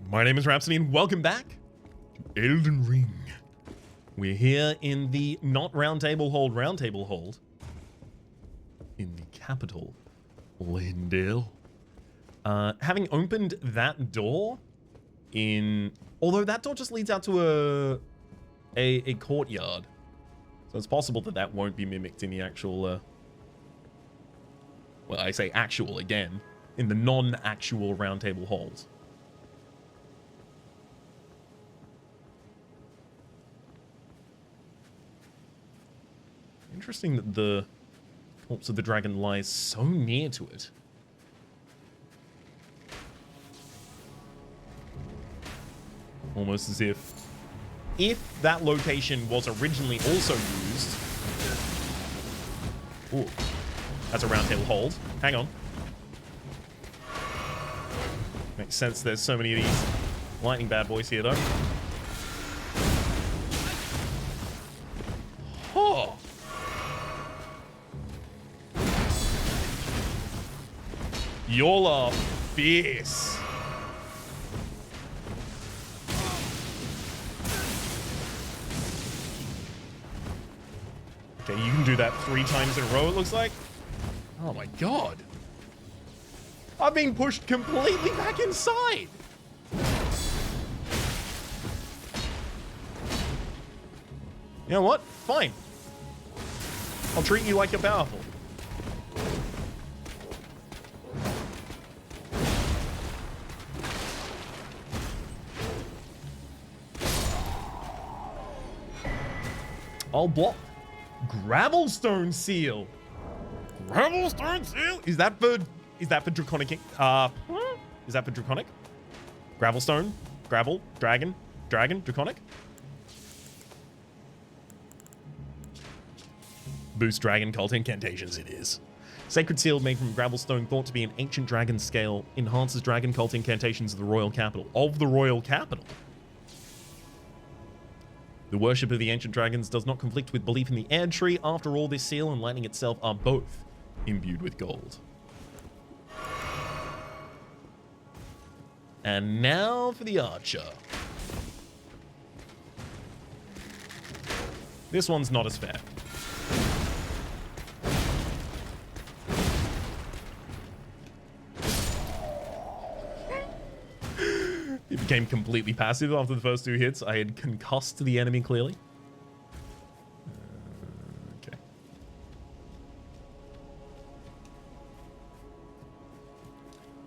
My name is Rhapsody and welcome back to Elden Ring. We're here in the not Roundtable hold, in the capital, Lindale. Having opened that door although that door just leads out to a courtyard. So it's possible that that won't be mimicked in the actual, well, I say actual again, in the non-actual Roundtable halls. Interesting that the corpse of the dragon lies so near to it. Almost as if that location was originally also used. Ooh, that's a Roundtable hold. Hang on. Makes sense there's so many of these lightning bad boys here, though. Oh! Y'all are fierce. Okay, you can do that 3 times in a row, it looks like. Oh my god. I've been pushed completely back inside. You know what? Fine. I'll treat you like you're powerful. I'll block. Gravelstone seal. Gravelstone seal? Is that for draconic? Is that for draconic? Gravelstone, gravel, dragon, draconic. Boost dragon cult incantations it is. Sacred seal made from gravelstone, thought to be an ancient dragon scale, enhances dragon cult incantations of the royal capital. The worship of the ancient dragons does not conflict with belief in the air tree. After all, this seal and lightning itself are both imbued with gold. And now for the archer. This one's not as fair. It became completely passive after the first 2 hits. I had concussed the enemy clearly. Okay.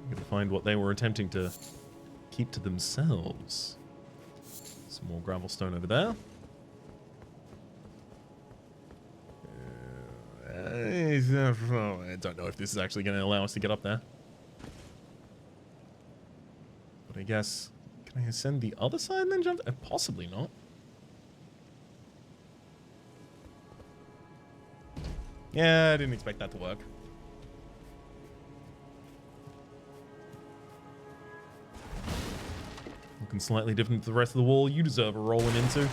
I'm gonna find what they were attempting to keep to themselves. Some more gravelstone over there. I don't know if this is actually going to allow us to get up there. But I guess, can I ascend the other side and then jump? Possibly not. Yeah, I didn't expect that to work. Looking slightly different to the rest of the wall. You deserve a rolling into.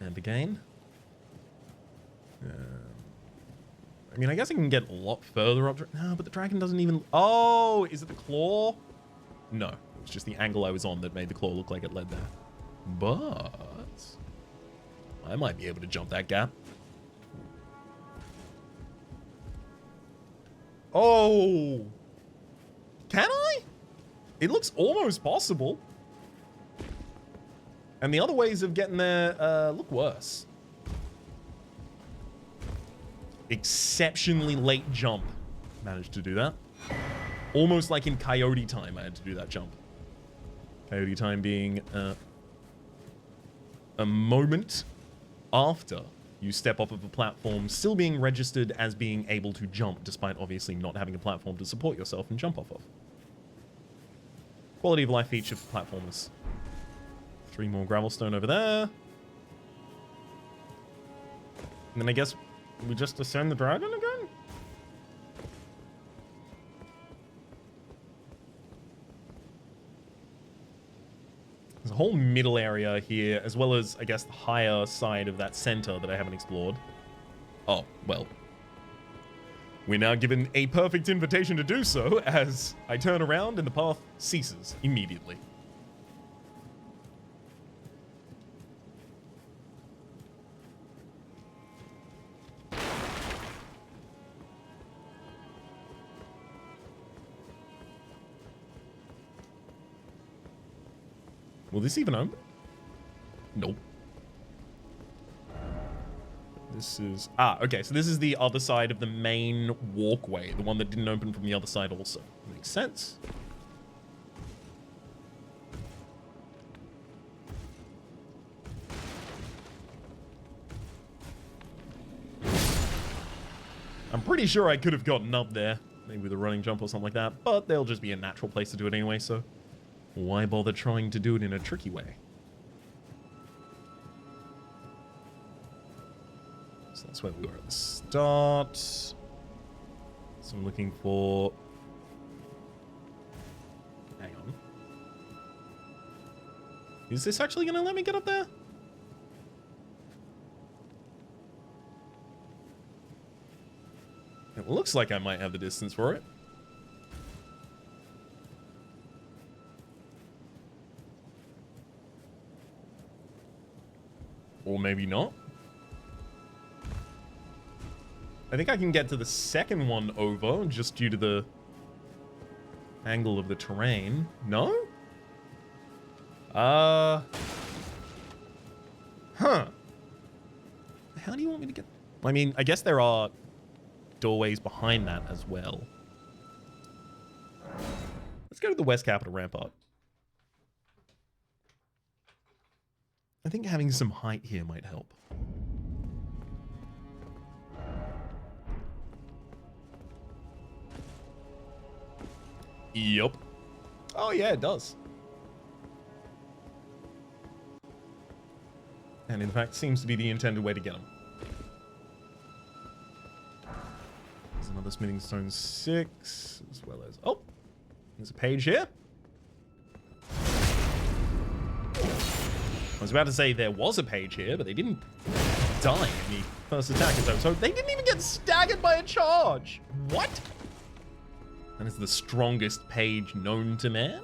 And again. I mean, I guess I can get a lot further up. No, but the dragon doesn't even... Oh, is it the claw? No, it was just the angle I was on that made the claw look like it led there. But I might be able to jump that gap. Oh, can I? It looks almost possible. And the other ways of getting there look worse. Exceptionally late jump. Managed to do that. Almost like in Coyote time I had to do that jump. Coyote time being a moment after you step off of a platform, still being registered as being able to jump, despite obviously not having a platform to support yourself and jump off of. Quality of life feature for platformers. 3 more gravelstone over there. And then I guess we just ascend the dragon again? There's a whole middle area here, as well as, I guess, the higher side of that center that I haven't explored. Oh, well. We're now given a perfect invitation to do so as I turn around and the path ceases immediately. Will this even open? Nope. This is... Ah, okay, so this is the other side of the main walkway. The one that didn't open from the other side also. Makes sense. I'm pretty sure I could have gotten up there. Maybe with a running jump or something like that. But there'll just be a natural place to do it anyway, so... Why bother trying to do it in a tricky way? So that's where we were at the start. So I'm looking for... Hang on. Is this actually going to let me get up there? It looks like I might have the distance for it. Or maybe not. I think I can get to the second one over just due to the angle of the terrain. No? Huh. How do you want me to get... I mean, I guess there are doorways behind that as well. Let's go to the West Capitol Rampart. I think having some height here might help. Yup. Oh yeah, it does. And in fact, seems to be the intended way to get them. There's another smithing stone 6, as well as... Oh! There's a page here. I was about to say there was a page here, but they didn't die in the first attack. So they didn't even get staggered by a charge. What? That is the strongest page known to man.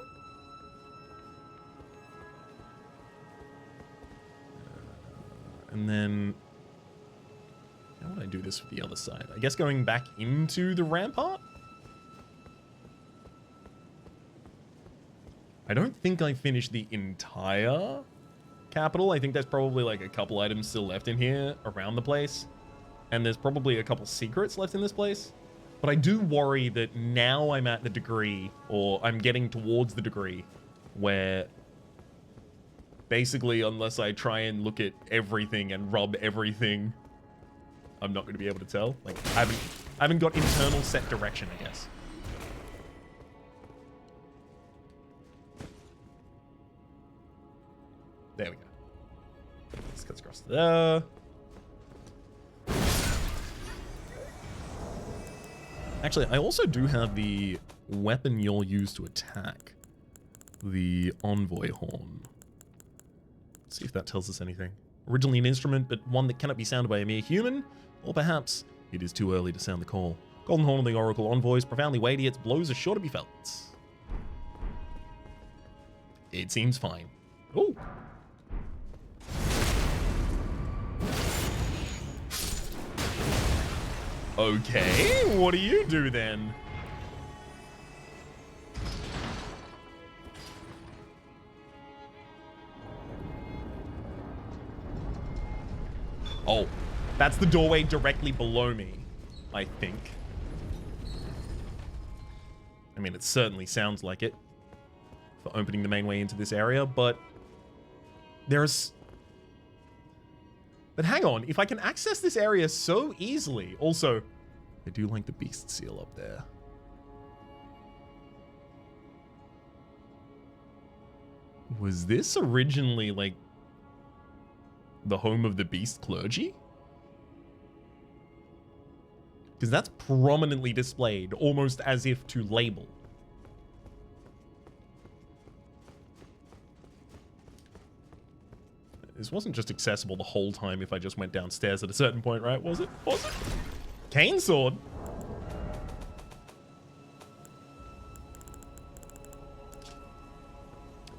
And then... How would I do this with the other side? I guess going back into the rampart? I don't think I finished the entire capital. I think there's probably like a couple items still left in here around the place. And there's probably a couple secrets left in this place. But I do worry that now I'm at the degree, or I'm getting towards the degree, where basically unless I try and look at everything and rub everything, I'm not going to be able to tell. Like, I haven't got internal set direction, I guess. There we go. This cuts across there. Actually, I also do have the weapon you'll use to attack. The Envoy Horn. Let's see if that tells us anything. Originally an instrument, but one that cannot be sounded by a mere human. Or perhaps it is too early to sound the call. Golden Horn of the Oracle Envoy is profoundly weighty. Its blows are sure to be felt. It seems fine. Ooh. Okay, what do you do then? Oh, that's the doorway directly below me, I think. I mean, it certainly sounds like it for opening the main way into this area, but there's... But hang on, if I can access this area so easily... Also, I do like the beast seal up there. Was this originally, like, the home of the beast clergy? Because that's prominently displayed, almost as if to label. This wasn't just accessible the whole time if I just went downstairs at a certain point, right? Was it? Was it? Cane sword?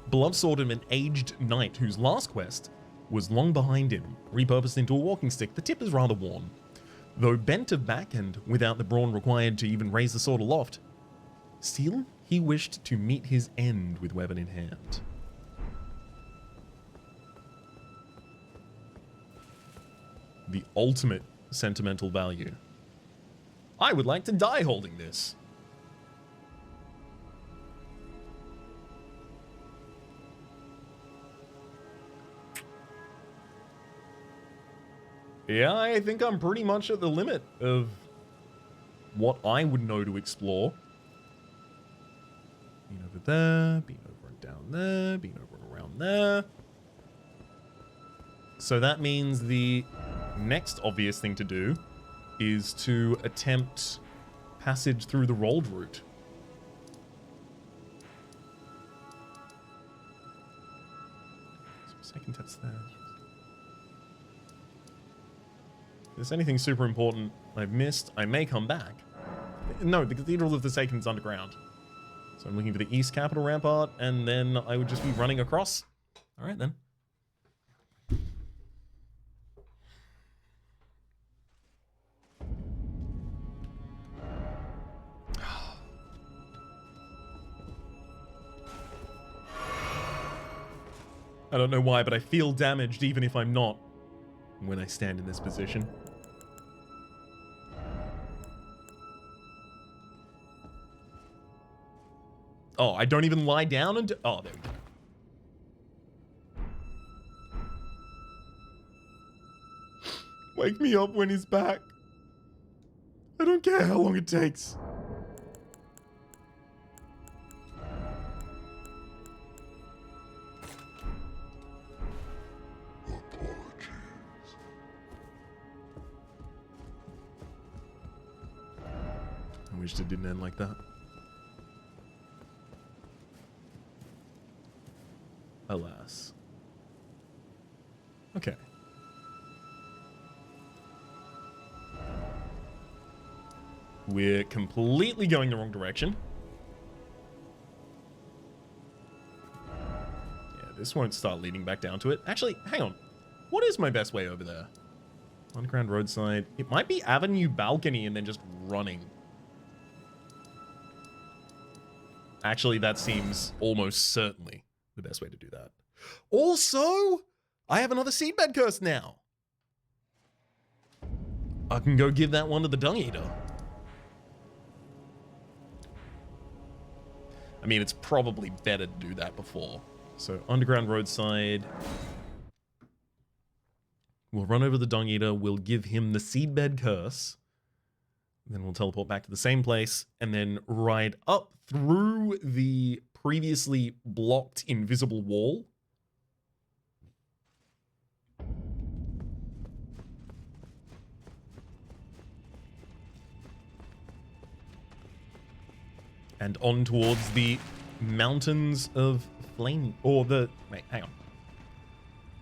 Beloved of an aged knight whose last quest was long behind him, repurposed into a walking stick. The tip is rather worn. Though bent of back and without the brawn required to even raise the sword aloft, still he wished to meet his end with weapon in hand. The ultimate sentimental value. I would like to die holding this. Yeah, I think I'm pretty much at the limit of what I would know to explore. Being over there, being over and down there, being over and around there. So that means the next obvious thing to do is to attempt passage through the rolled route. So second test there. If there's anything super important I've missed, I may come back. No, the Cathedral of the Sacred is underground. So I'm looking for the East Capital Rampart, and then I would just be running across. All right, then. I don't know why, but I feel damaged even if I'm not when I stand in this position. Oh, I don't even lie down and oh, there we go. Wake me up when he's back. I don't care how long it takes. I wished it didn't end like that. Alas. Okay. We're completely going the wrong direction. Yeah, this won't start leading back down to it. Actually, hang on. What is my best way over there? Underground roadside. It might be avenue balcony and then just running. Actually, that seems almost certainly the best way to do that. Also, I have another seedbed curse now. I can go give that one to the Dung Eater. I mean, it's probably better to do that before. So, underground roadside. We'll run over the Dung Eater. We'll give him the seedbed curse. Then we'll teleport back to the same place and then ride up through the previously blocked invisible wall. And on towards the mountains of flame, or the, wait, hang on.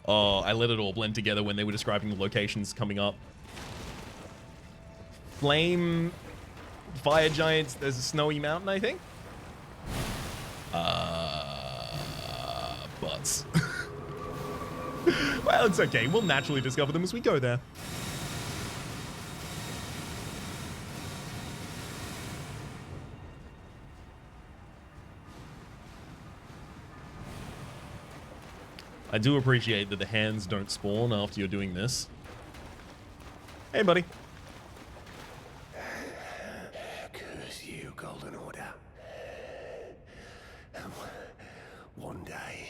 Oh, I let it all blend together when they were describing the locations coming up. Flame, fire giants, there's a snowy mountain, I think. Butts. Well, it's okay. We'll naturally discover them as we go there. I do appreciate that the hands don't spawn after you're doing this. Hey, buddy. Curse you, Golden Order. One day,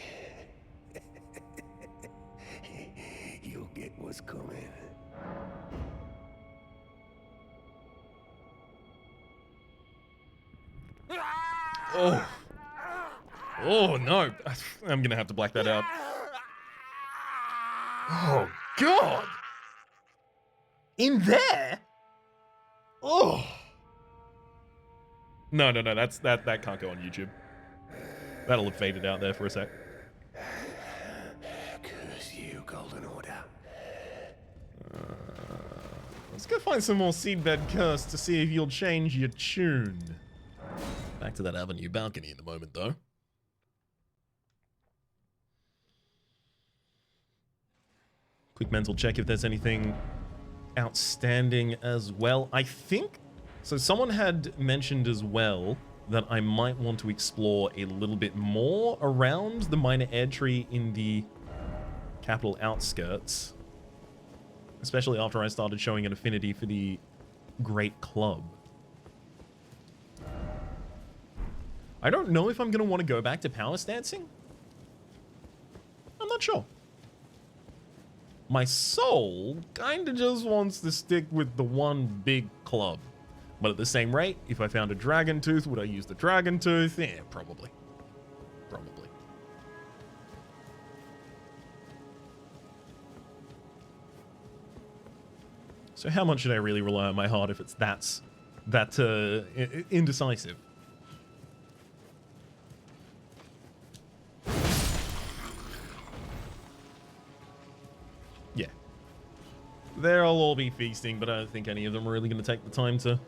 you'll get what's coming. Oh. Oh, no. I'm going to have to black that out. Oh, God. In there? Oh. No, that can't go on YouTube. That'll have faded out there for a sec. Curse you, Golden Order. Let's go find some more seedbed curse to see if you'll change your tune. Back to that avenue balcony in a moment, though. Quick mental check if there's anything outstanding as well. I think, so someone had mentioned as well that I might want to explore a little bit more around the minor air tree in the capital outskirts. Especially after I started showing an affinity for the Great Club. I don't know if I'm going to want to go back to power stancing. I'm not sure. My soul kind of just wants to stick with the one big club. But at the same rate, if I found a dragon tooth, would I use the dragon tooth? Yeah, probably. Probably. So how much should I really rely on my heart if it's that indecisive? Yeah. They'll all be feasting, but I don't think any of them are really going to take the time to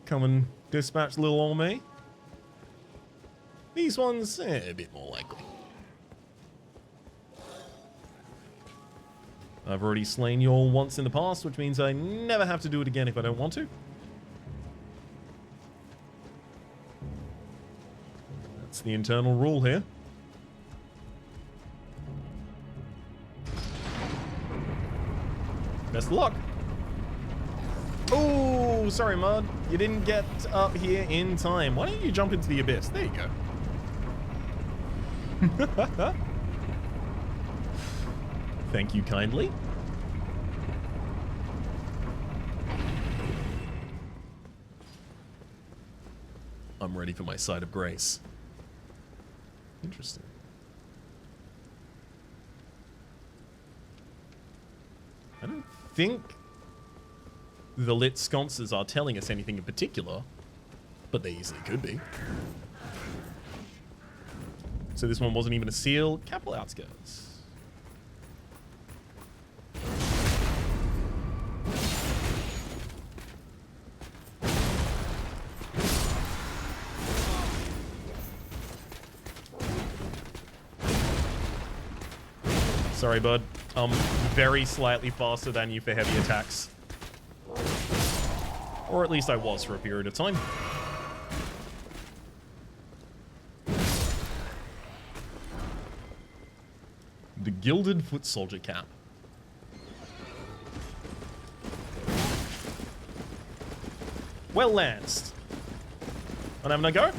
come and dispatch little old me. These ones, a bit more likely. I've already slain you all once in the past, which means I never have to do it again if I don't want to. That's the internal rule here. Best of luck. Oh, sorry, Mud. You didn't get up here in time. Why don't you jump into the abyss? There you go. Thank you kindly. I'm ready for my side of grace. Interesting. I don't think the lit sconces are telling us anything in particular, but they easily could be. So this one wasn't even a seal. Capital outskirts. Sorry, bud. I'm very slightly faster than you for heavy attacks. Or at least I was for a period of time. The Gilded Foot Soldier Cap. Well lanced. I'm having a go?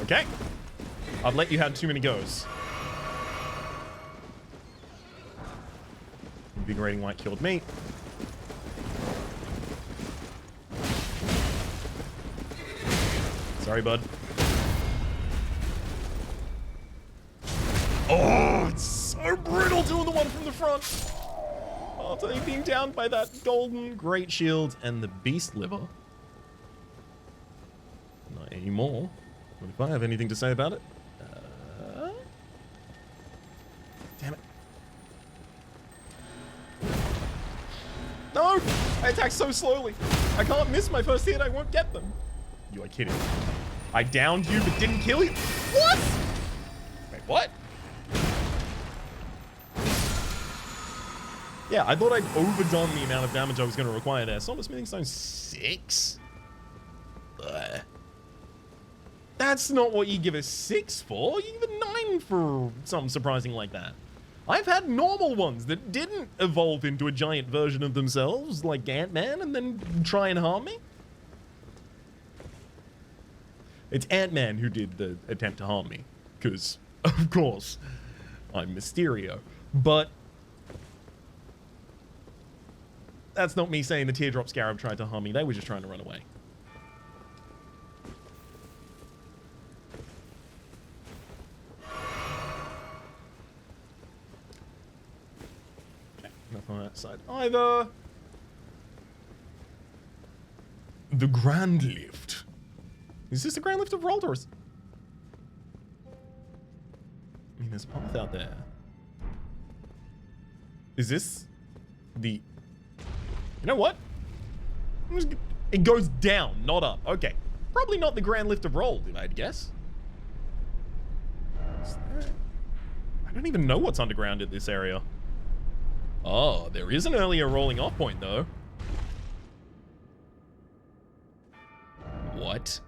Okay. I've let you have too many goes. Invigorating White killed me. Sorry, bud. Oh, it's so brutal doing the one from the front. After being downed by that golden great shield and the beast liver. Not anymore. What if I have anything to say about it? Damn it. No! I attack so slowly. I can't miss my first hit. I won't get them. You are kidding. I downed you but didn't kill you? What? Wait, what? Yeah, I thought I'd overdone the amount of damage I was going to require there. Somber Smithing Stone 6? Ugh. That's not what you give a 6 for. You give a 9 for something surprising like that. I've had normal ones that didn't evolve into a giant version of themselves, like Ant-Man, and then try and harm me. It's Ant-Man who did the attempt to harm me, because, of course, I'm Mysterio. But that's not me saying the Teardrop Scarab tried to harm me. They were just trying to run away. Nothing on that side either. The Grand Lift. Is this the Grand Lift of Rold, or is... I mean, there's a path out there. Is this the... You know what? It goes down, not up. Okay. Probably not the Grand Lift of Rold, if I had to guess. Is there... I don't even know what's underground in this area. Oh, there is an earlier rolling off point, though. What?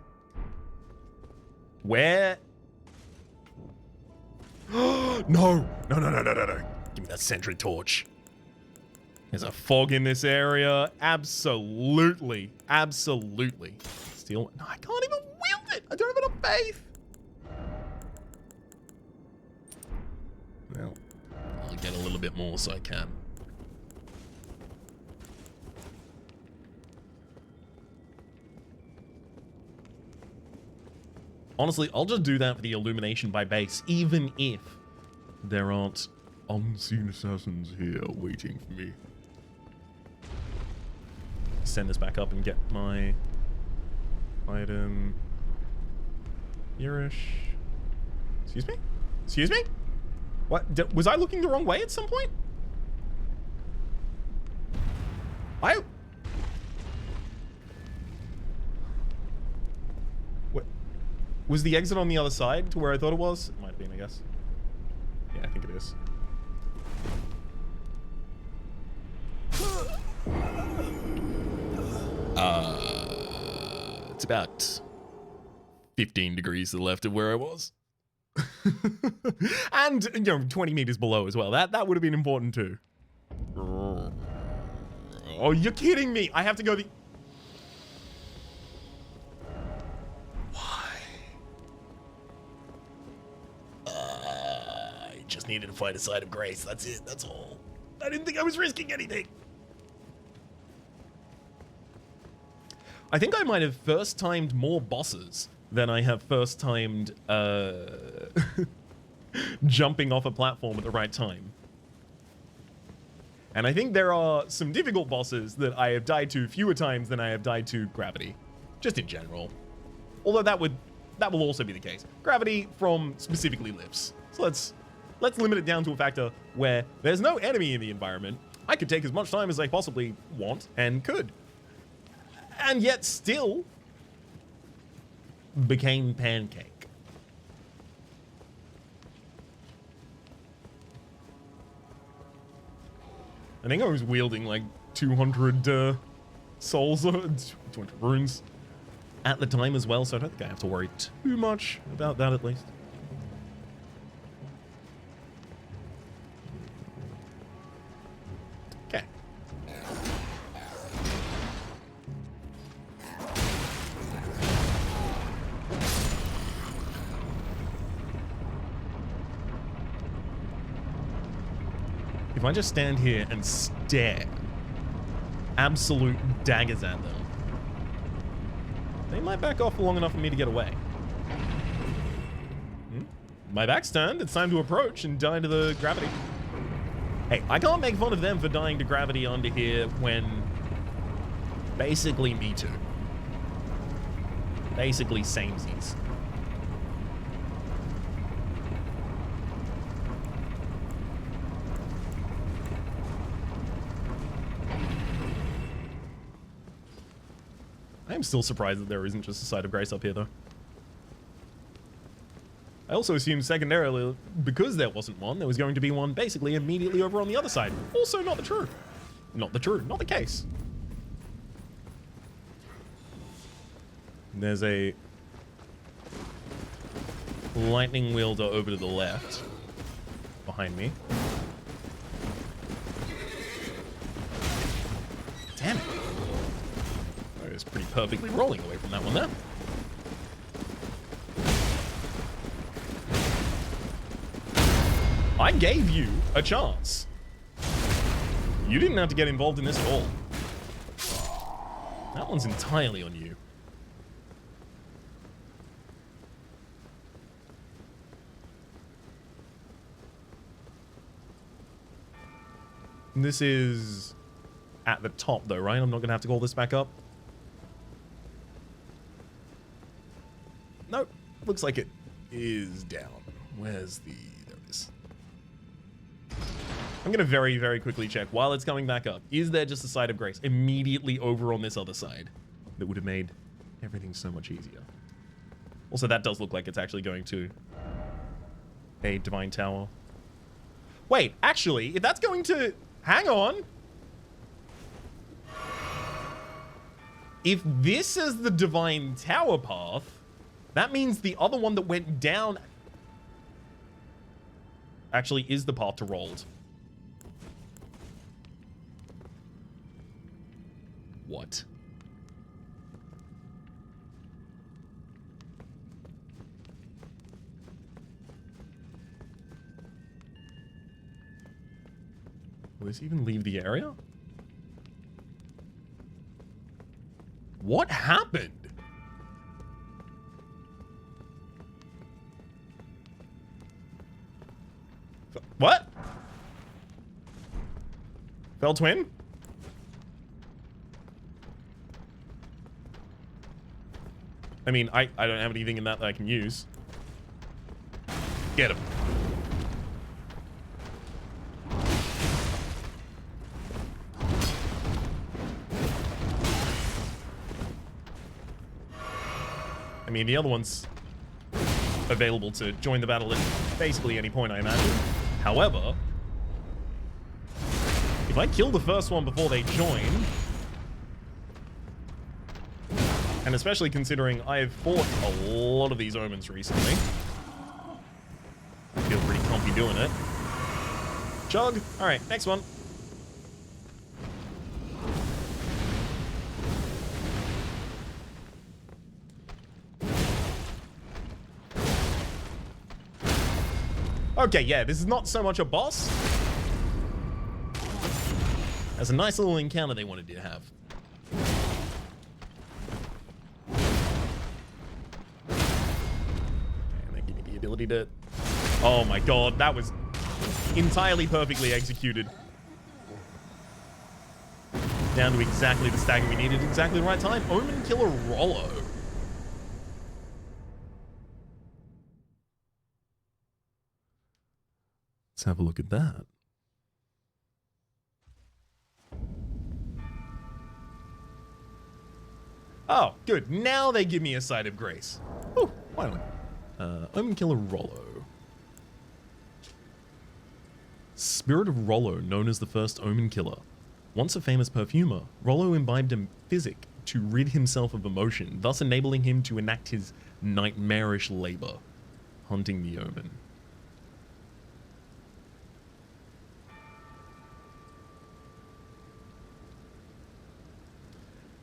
Where? No! No, no, no, no, no, no. Give me that sentry torch. There's a fog in this area. Absolutely. Absolutely. Still, no, I can't even wield it. I don't have enough faith. Well, I'll get a little bit more so I can. Honestly, I'll just do that for the illumination by base, even if there aren't unseen assassins here waiting for me. Send this back up and get my item. Hereish. Excuse me? Excuse me? What? Was I looking the wrong way at some point? What? Was the exit on the other side to where I thought it was? It might have been, I guess. Yeah, I think it is. It's about 15 degrees to the left of where I was. And, you know, 20 meters below as well. That would have been important too. Oh, you're kidding me. I have to go the... Why? I just needed to find a side of grace. That's it. That's all. I didn't think I was risking anything. I think I might have first timed more bosses than I have first timed jumping off a platform at the right time. And I think there are some difficult bosses that I have died to fewer times than I have died to gravity, just in general. Although that will also be the case. Gravity from specifically lifts. So let's limit it down to a factor where there's no enemy in the environment. I could take as much time as I possibly want and could. And yet still became pancake. I think I was wielding like 200 souls, 200 runes at the time as well, so I don't think I have to worry too much about that at least. Okay. If I just stand here and stare absolute daggers at them, they might back off long enough for me to get away. My back's turned. It's time to approach and die to the gravity. Hey, I can't make fun of them for dying to gravity under here when basically me too. Basically samesies. I am still surprised that there isn't just a side of grace up here, though. I also assumed secondarily, because there wasn't one, there was going to be one basically immediately over on the other side. Also not the truth. Not the case. There's a lightning wielder over to the left, behind me. Damn it. I was pretty perfectly rolling away from that one there. I gave you a chance. You didn't have to get involved in this at all. That one's entirely on you. This is at the top though, right? I'm not gonna have to call this back up. Nope. Looks like it is down. Where's the... There it is. I'm going to very, very quickly check while it's coming back up. Is there just a side of grace immediately over on this other side that would have made everything so much easier? Also, that does look like it's actually going to a divine tower. Wait, actually, if that's going to... Hang on. If this is the Divine Tower path, that means the other one that went down actually is the path to Rolled. What? Will this even leave the area? What happened? What? Fell twin? I mean, I don't have anything in that I can use. Get him. I mean, the other one's available to join the battle at basically any point, I imagine. However, if I kill the first one before they join, and especially considering I've fought a lot of these Omens recently, I feel pretty comfy doing it. Chug. Alright, next one. Okay, yeah, this is not so much a boss as a nice little encounter they wanted to have. And they give me the ability to... Oh my god, that was entirely perfectly executed. Down to exactly the stagger we needed, exactly the right time. Omen Killer Rollo. Let's have a look at that. Oh, good. Now they give me a sight of grace. Oh, finally. Omen Killer Rollo. Spirit of Rollo, known as the first Omen Killer. Once a famous perfumer, Rollo imbibed a physic to rid himself of emotion, thus enabling him to enact his nightmarish labor, hunting the Omen.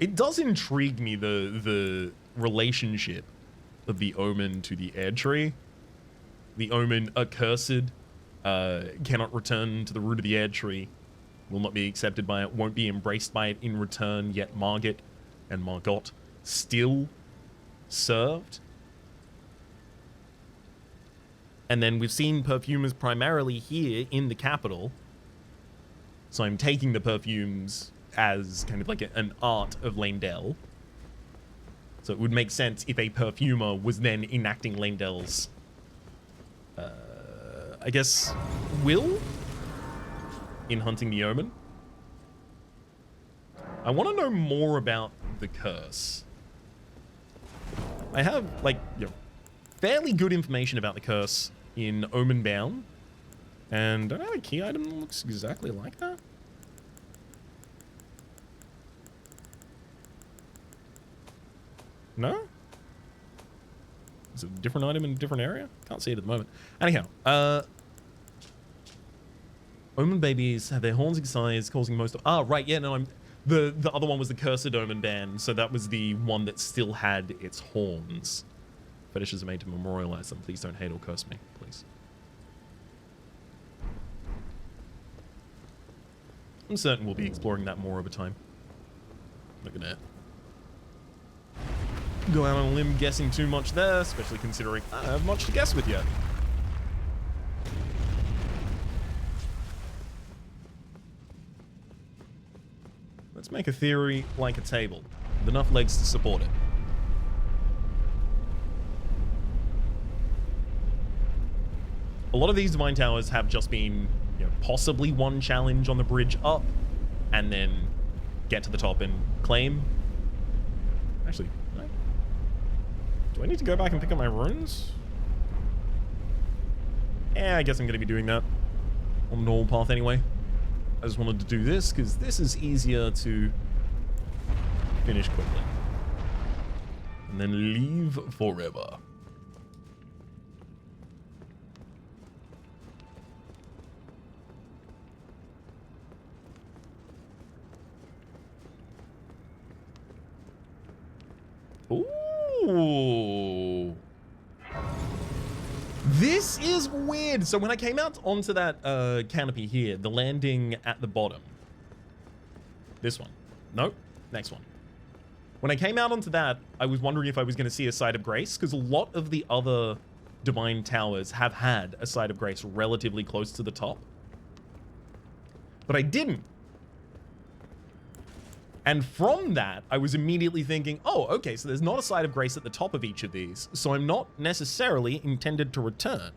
It does intrigue me, the relationship of the Omen to the Air Tree. The Omen, accursed, cannot return to the root of the Air Tree, will not be accepted by it, won't be embraced by it in return, yet Margot and Margot still served. And then we've seen perfumers primarily here in the capital, so I'm taking the perfumes as kind of like an art of Leyndell. So it would make sense if a perfumer was then enacting Leyndell's, I guess, will in hunting the Omen. I want to know more about the curse. I have, like, you know, fairly good information about the curse in Omen Bound, and don't I have a key item that looks exactly like that? No? Is it a different item in a different area? Can't see it at the moment. Anyhow, Omen babies have their horns excised, causing most of... Ah, right, yeah, no, the other one was the Cursed Omen Band, so that was the one that still had its horns. Fetishes are made to memorialize them. Please don't hate or curse me, please. I'm certain we'll be exploring that more over time. Look at that. Go out on a limb guessing too much there, especially considering I don't have much to guess with yet. Let's make a theory like a table, with enough legs to support it. A lot of these Divine Towers have just been, you know, possibly one challenge on the bridge up, and then get to the top and claim. Actually, do I need to go back and pick up my runes? Yeah, I guess I'm going to be doing that. on the normal path anyway. I just wanted to do this because this is easier to finish quickly. And then leave forever. Ooh. This is weird. So when I came out onto that canopy here, the landing at the bottom. This one. Nope. Next one. When I came out onto that, I was wondering if I was going to see a site of grace, because a lot of the other divine towers have had a site of grace relatively close to the top. But I didn't. And from that, I was immediately thinking, oh, okay, so there's not a site of grace at the top of each of these, so I'm not necessarily intended to return.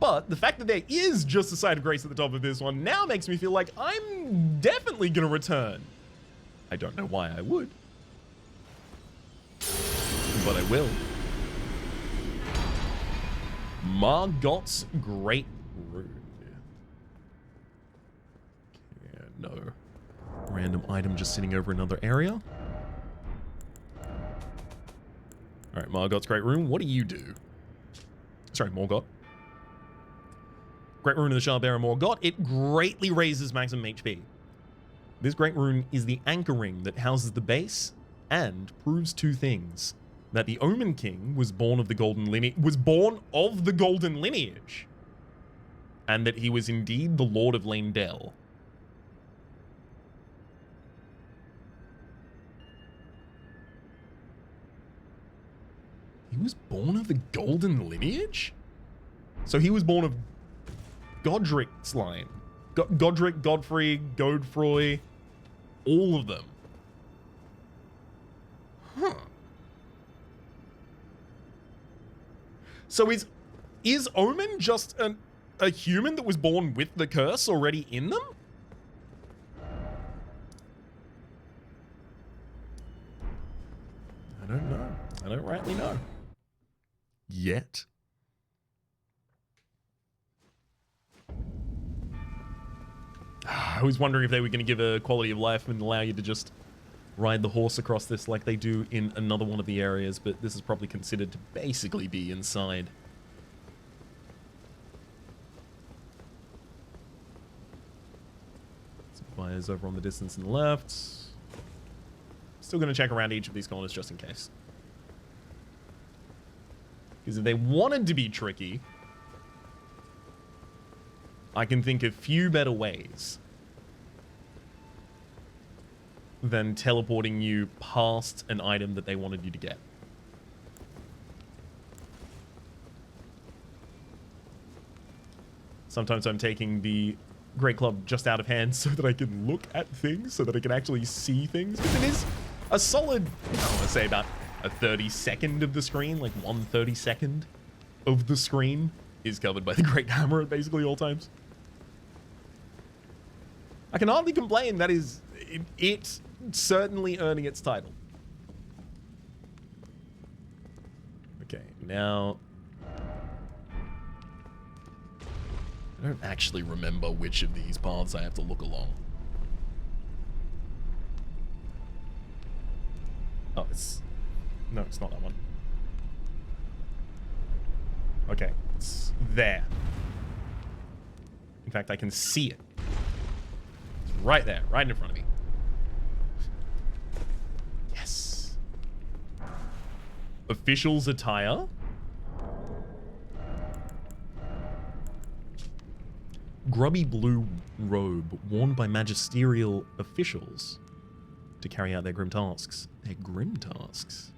But the fact that there is just a site of grace at the top of this one now makes me feel like I'm definitely going to return. I don't know why I would. But I will. Margot's Great Rune. Yeah, no. Random item just sitting over another area. Alright, Margot's Great Rune, what do you do? Sorry, Morgott. Great Rune of the Sharbearer Morgott. It greatly raises maximum HP. This Great Rune is the anchor ring that houses the base and proves two things. That the Omen King was born of the golden lineage, and that he was indeed the Lord of Leyndell. He was born of the golden lineage? So he was born of Godric's line. Godric, Godfrey, Godefroy, all of them. Huh. So is Omen just a human that was born with the curse already in them? I don't know. I don't rightly know. Yet. I was wondering if they were going to give a quality of life and allow you to just ride the horse across this like they do in another one of the areas, but this is probably considered to basically be inside. Some fires over on the distance and the left. Still going to check around each of these corners just in case. Because if they wanted to be tricky, I can think of few better ways than teleporting you past an item that they wanted you to get. Sometimes I'm taking the Great Club just out of hand so that I can look at things, so that I can actually see things. Because it is a solid, I want to say about a 30-second of the screen, like 1/32 of the screen is covered by the Great Hammer at basically all times. I can hardly complain. That is, it's certainly earning its title. Okay, now I don't actually remember which of these paths I have to look along. Oh, no, it's not that one. Okay, it's there. In fact, I can see it. It's right there, right in front of me. Yes. Official's attire. Grubby blue robe worn by magisterial officials to carry out their grim tasks. Their grim tasks.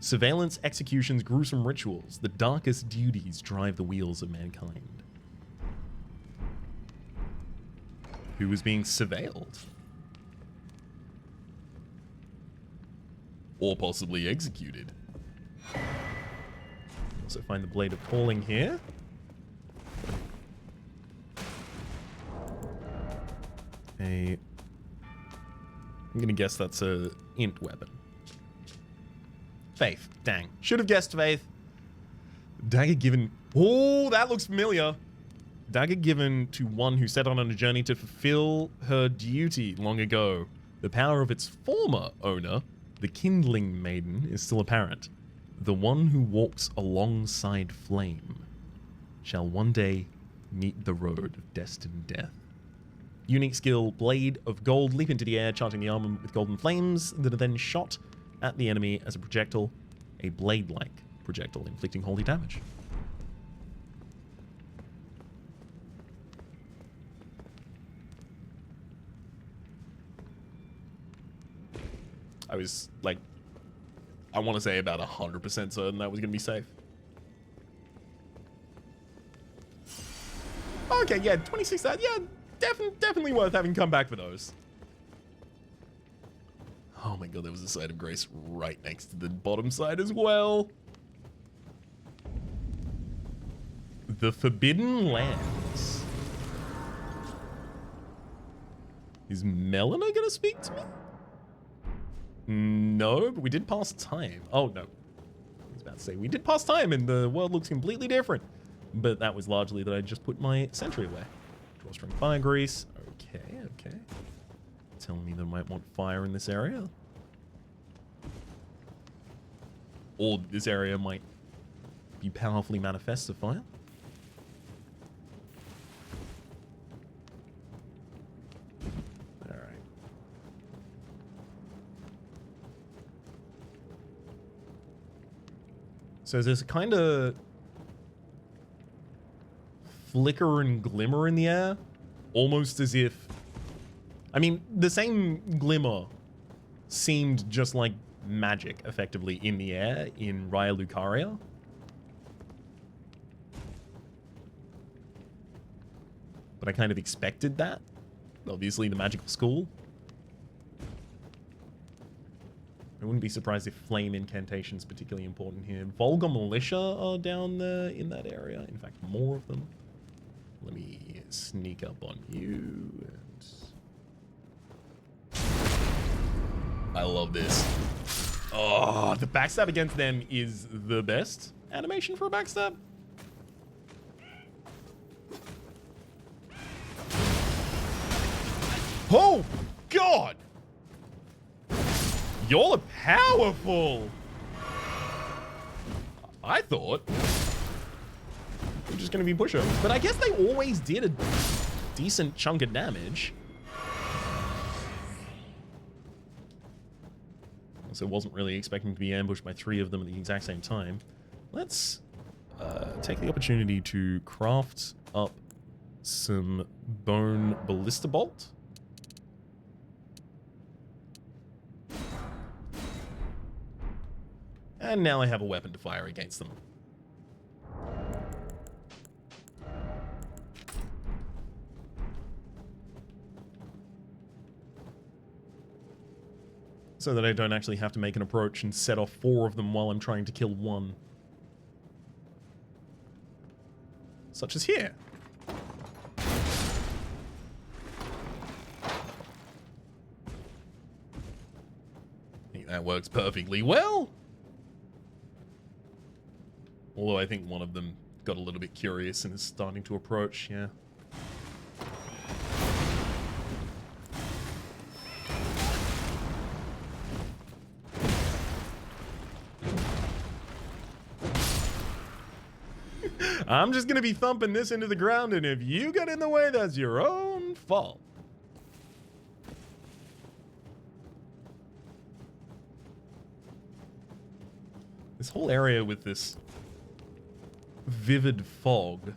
Surveillance, executions, gruesome rituals. The darkest duties drive the wheels of mankind. Who was being surveilled? Or possibly executed. Also find the Blade of Calling here. I'm gonna guess that's a int weapon. Faith. Dang. Should have guessed Faith. Dagger given. Oh, that looks familiar. Dagger given to one who set out on a journey to fulfill her duty long ago. The power of its former owner, the Kindling Maiden, is still apparent. The one who walks alongside flame shall one day meet the road of destined death. Unique skill, Blade of Gold. Leap into the air, charging the armor with golden flames that are then shot at the enemy as a projectile. A blade-like projectile, inflicting holy damage. I was, like, I want to say about 100% certain that was going to be safe. Okay, yeah, 26, yeah, definitely worth having come back for those. Oh my god, there was a site of grace right next to the bottom side as well. The Forbidden Lands. Is Melina going to speak to me? No, but we did pass time. Oh, no. I was about to say, we did pass time and the world looks completely different. But that was largely that I just put my sentry away. Drawstring fire grease. Okay. Telling me that I might want fire in this area. Or this area might be powerfully manifest to fire. So there's a kind of flicker and glimmer in the air, almost as if, I mean, the same glimmer seemed just like magic, effectively, in the air in Raya Lucaria. But I kind of expected that. Obviously, the magical school. I wouldn't be surprised if flame incantation's particularly important here. Vulgar Militia are down there in that area. In fact, more of them. Let me sneak up on you. I love this. Oh, the backstab against them is the best animation for a backstab. Oh, God! Y'all are powerful! I thought we're just going to be pushovers. But I guess they always did a decent chunk of damage. So wasn't really expecting to be ambushed by 3 of them at the exact same time. Let's take the opportunity to craft up some bone ballista bolt. And now I have a weapon to fire against them. So that I don't actually have to make an approach and set off 4 of them while I'm trying to kill 1. Such as here. I think that works perfectly well. Although I think one of them got a little bit curious and is starting to approach, yeah. I'm just gonna be thumping this into the ground, and if you get in the way, that's your own fault. This whole area with this vivid fog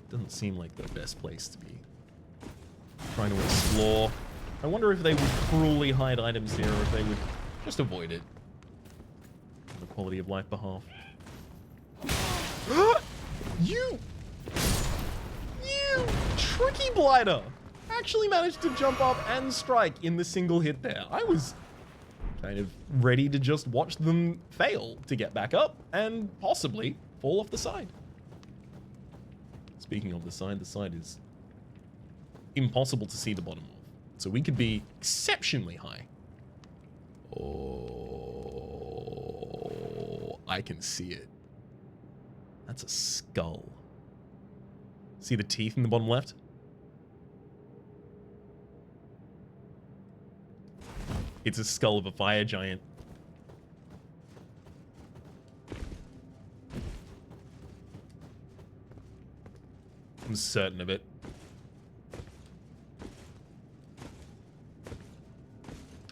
doesn't seem like the best place to be trying to explore. I wonder if they would cruelly hide items here, or if they would just avoid it on the quality of life behalf. You tricky blighter actually managed to jump up and strike in the single hit there. I was kind of ready to just watch them fail to get back up and possibly fall off the side. Speaking of the side is impossible to see the bottom of. So we could be exceptionally high. Oh, I can see it. That's a skull. See the teeth in the bottom left? It's a skull of a fire giant. I'm certain of it.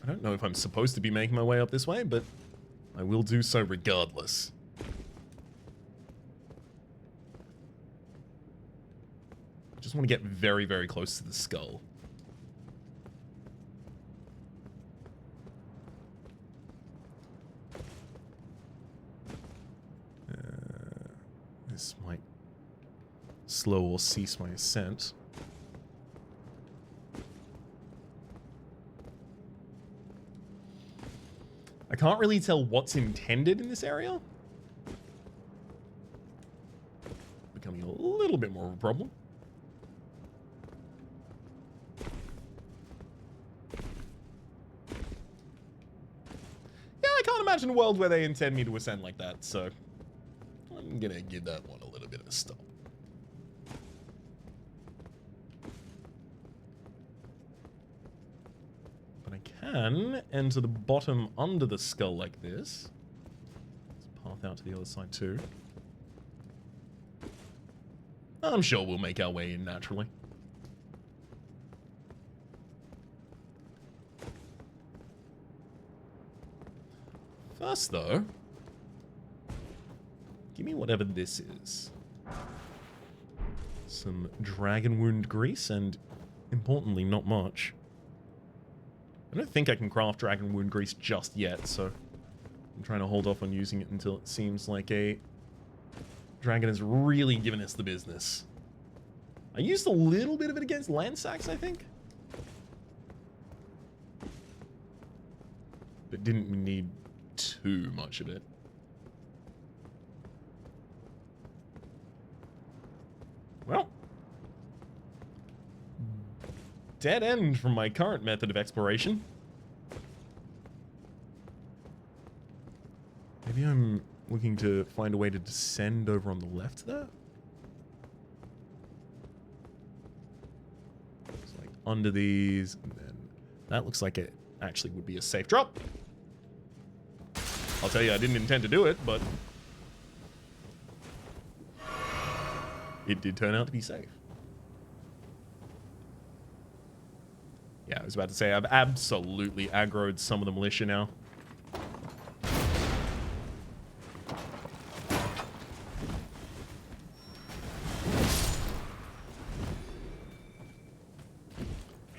I don't know if I'm supposed to be making my way up this way, but I will do so regardless. I just want to get very, very close to the skull. This might slow or cease my ascent. I can't really tell what's intended in this area. Becoming a little bit more of a problem. Yeah, I can't imagine a world where they intend me to ascend like that, so I'm gonna give that one a little bit of a stop. But I can enter the bottom under the skull like this. Let's path out to the other side too. I'm sure we'll make our way in naturally. First though, give me whatever this is. Some dragon wound grease and, importantly, not much. I don't think I can craft dragon wound grease just yet, so I'm trying to hold off on using it until it seems like a dragon has really given us the business. I used a little bit of it against Landsacks, I think. But didn't need too much of it. Well, dead end from my current method of exploration. Maybe I'm looking to find a way to descend over on the left there? It's like under these, and then that looks like it actually would be a safe drop. I'll tell you, I didn't intend to do it, but it did turn out to be safe. Yeah, I was about to say, I've absolutely aggroed some of the militia now.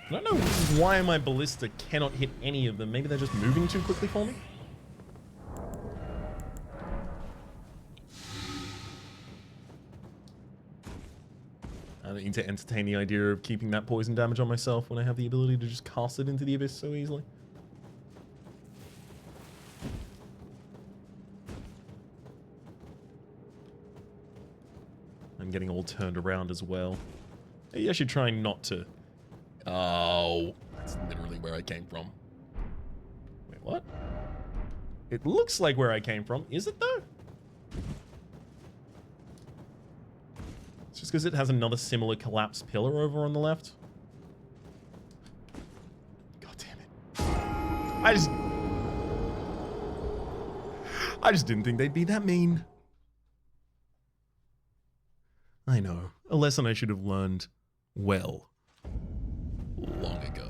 I don't know why my ballista cannot hit any of them. Maybe they're just moving too quickly for me? I don't need to entertain the idea of keeping that poison damage on myself when I have the ability to just cast it into the abyss so easily. I'm getting all turned around as well. Maybe I should try not to... Oh, that's literally where I came from. Wait, what? It looks like where I came from. Is it though? It's just because it has another similar collapsed pillar over on the left. God damn it. I just didn't think they'd be that mean. I know. A lesson I should have learned well long ago.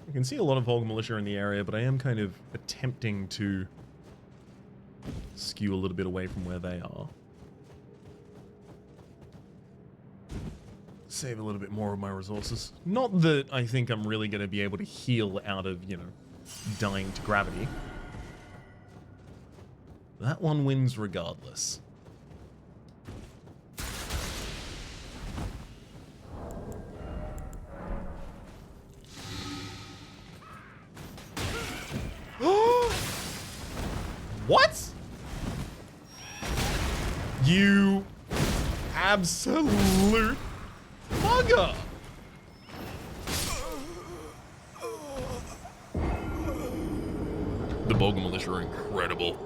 I can see a lot of Volga militia in the area, but I am kind of attempting to skew a little bit away from where they are. Save a little bit more of my resources. Not that I think I'm really going to be able to heal out of, you know, dying to gravity. That one wins regardless. What? You absolute bugger. The Boga Militia are incredible.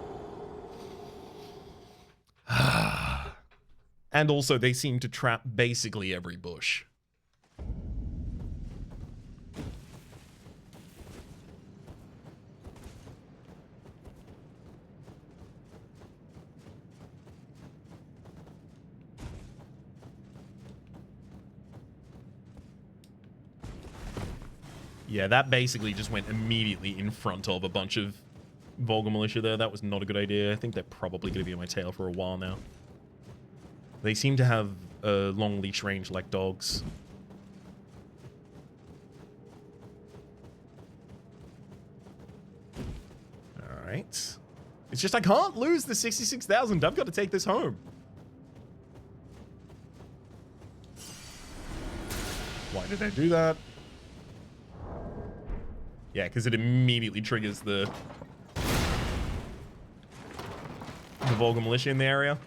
And also, they seem to trap basically every bush. Yeah, that basically just went immediately in front of a bunch of Volga Militia there. That was not a good idea. I think they're probably going to be on my tail for a while now. They seem to have a long leash range like dogs. Alright. It's just I can't lose the 66,000. I've got to take this home. Why did I do that? Yeah, because it immediately triggers the Volga Militia in the area.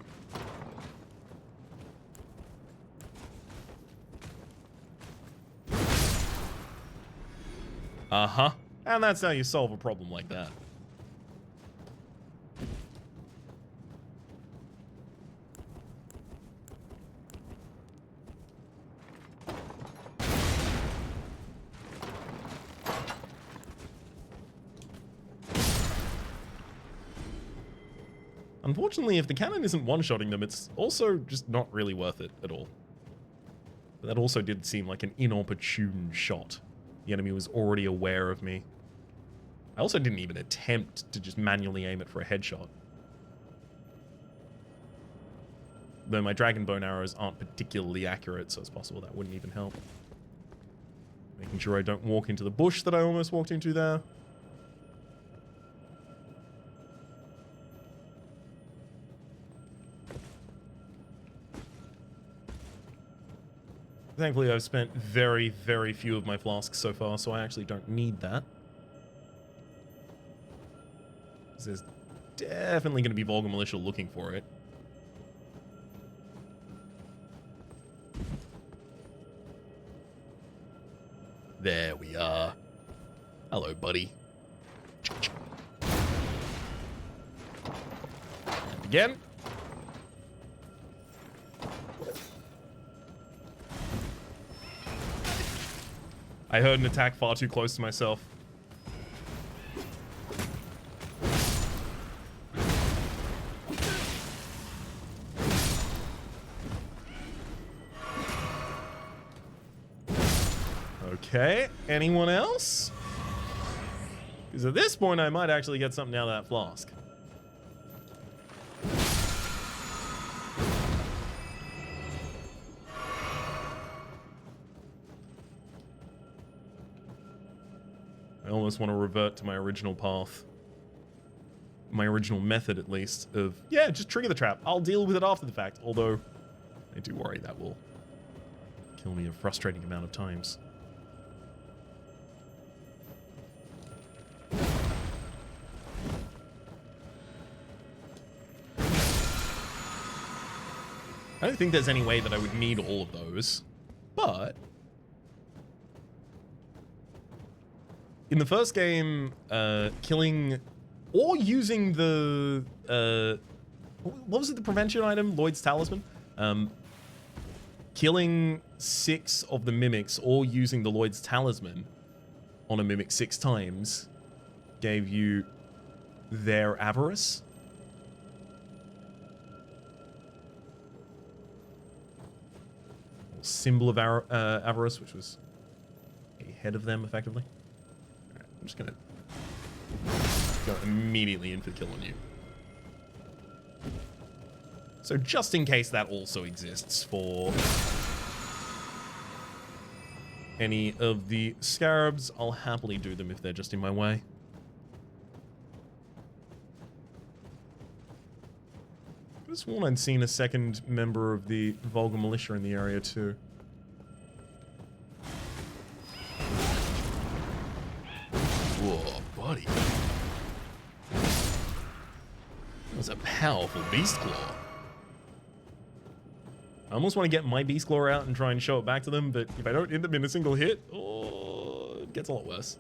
Uh-huh. And that's how you solve a problem like that. Unfortunately, if the cannon isn't one-shotting them, it's also just not really worth it at all. But that also did seem like an inopportune shot. The enemy was already aware of me. I also didn't even attempt to just manually aim it for a headshot. Though my dragon bone arrows aren't particularly accurate, so it's possible that wouldn't even help. Making sure I don't walk into the bush that I almost walked into there. Thankfully, I've spent very, very few of my flasks so far, so I actually don't need that. There's definitely going to be Volga Militia looking for it. There we are. Hello, buddy. And again. I heard an attack far too close to myself. Okay, anyone else? Because at this point, I might actually get something out of that flask. I almost want to revert to my original path. My original method, at least, of, yeah, just trigger the trap. I'll deal with it after the fact, although I do worry that will kill me a frustrating amount of times. I don't think there's any way that I would need all of those, but in the first game, killing or using the what was it, the prevention item, Lloyd's Talisman? Killing 6 of the mimics or using the Lloyd's Talisman on a mimic 6 times gave you their avarice. Symbol of avarice, which was ahead of them, effectively. All right, I'm just gonna go immediately in for the kill on you. So just in case that also exists for any of the scarabs, I'll happily do them if they're just in my way. I just sworn I'd seen a second member of the Volga Militia in the area too. Whoa, buddy. was a powerful beast claw. I almost want to get my beast claw out and try and show it back to them, but if I don't hit them in a single hit, oh, it gets a lot worse.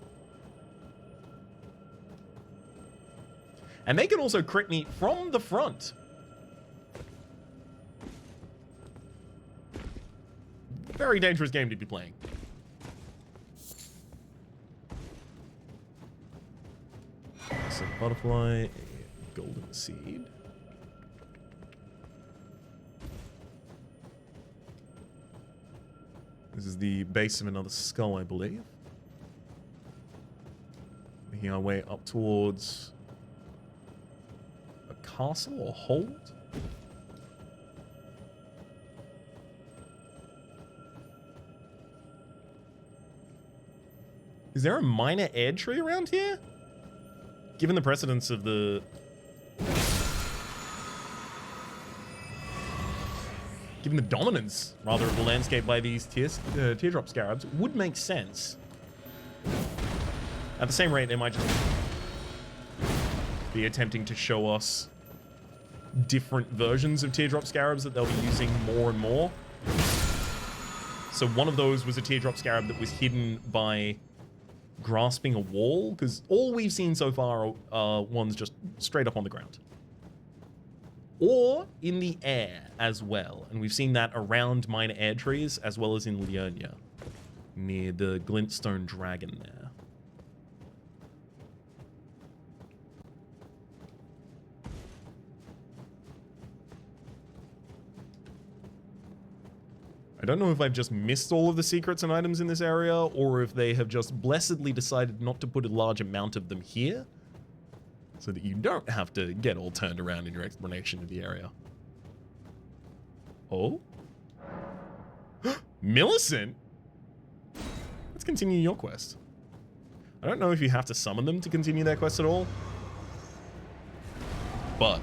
And they can also crit me from the front. Very dangerous game to be playing. So butterfly, golden seed. This is the base of another skull, I believe. Making our way up towards a castle or hold. Is there a minor air tree around here? Given the precedence of the... Given the dominance, rather, of the landscape by these teardrop scarabs, would make sense. At the same rate, they might just be attempting to show us different versions of teardrop scarabs that they'll be using more and more. So one of those was a teardrop scarab that was hidden by grasping a wall, because all we've seen so far are ones just straight up on the ground. Or in the air as well. And we've seen that around minor air trees, as well as in Liurnia, near the glintstone dragon there. I don't know if I've just missed all of the secrets and items in this area, or if they have just blessedly decided not to put a large amount of them here, so that you don't have to get all turned around in your explanation of the area. Oh? Millicent? Let's continue your quest. I don't know if you have to summon them to continue their quest at all, but...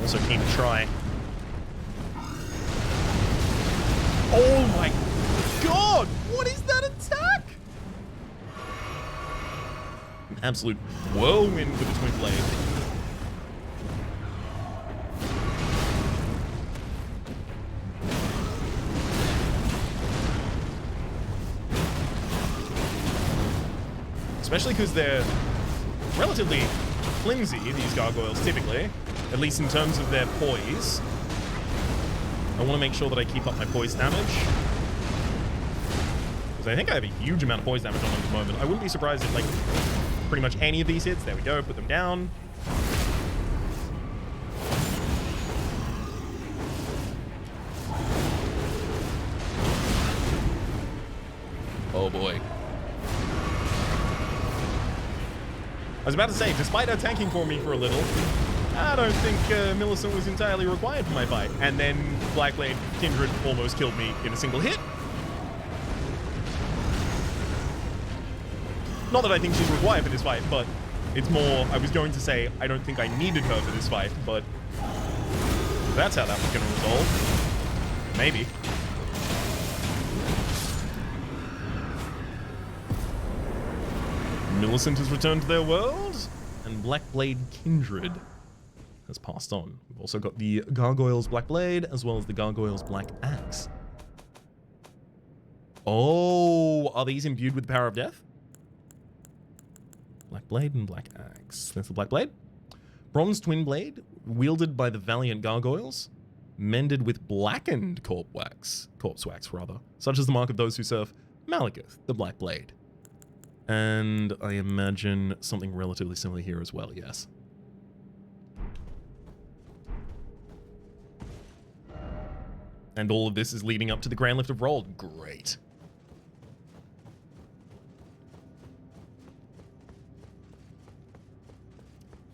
also keen to try. Oh my god! What is that attack? An absolute whirlwind with the twin blade. Especially because they're relatively flimsy, these gargoyles, typically. At least in terms of their poise. I want to make sure that I keep up my poise damage. Because I think I have a huge amount of poise damage on them at the moment. I wouldn't be surprised if, like, pretty much any of these hits. There we go, put them down. Oh boy. I was about to say, despite her tanking for me for a little, I don't think Millicent was entirely required for my fight. And then Blackblade Kindred almost killed me in a single hit. Not that I think she's required for this fight, but it's more, I was going to say, I don't think I needed her for this fight, but that's how that was going to resolve. Maybe. Millicent has returned to their world, and Blackblade Kindred has passed on. We've also got the Gargoyle's Black Blade, as well as the Gargoyle's Black Axe. Oh, are these imbued with the power of death? Black Blade and Black Axe. That's the Black Blade. Bronze Twin Blade, wielded by the Valiant Gargoyles, mended with blackened corpse wax, such as the mark of those who serve Malekith, the Black Blade. And I imagine something relatively similar here as well, yes. And all of this is leading up to the Grand Lift of Rold. Great.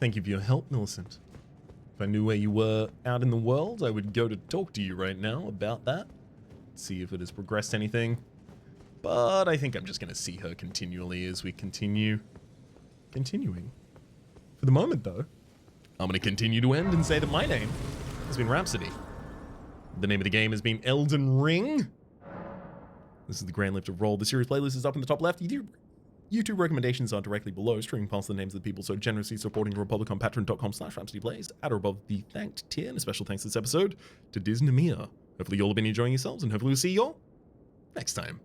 Thank you for your help, Millicent. If I knew where you were out in the world, I would go to talk to you right now about that. See if it has progressed anything. But I think I'm just going to see her continually as we continue. Continuing. For the moment, though, I'm going to continue to end and say that my name has been Rhapsody. The name of the game has been Elden Ring. This is the Grand Lift of Roll. The series playlist is up in the top left. YouTube recommendations are directly below, streaming past the names of the people so generously supporting the Republic on patreon.com/RhapsodyPlays at or above the thanked tier. And a special thanks this episode to Disney. Hopefully you all have been enjoying yourselves, and hopefully we'll see you all next time.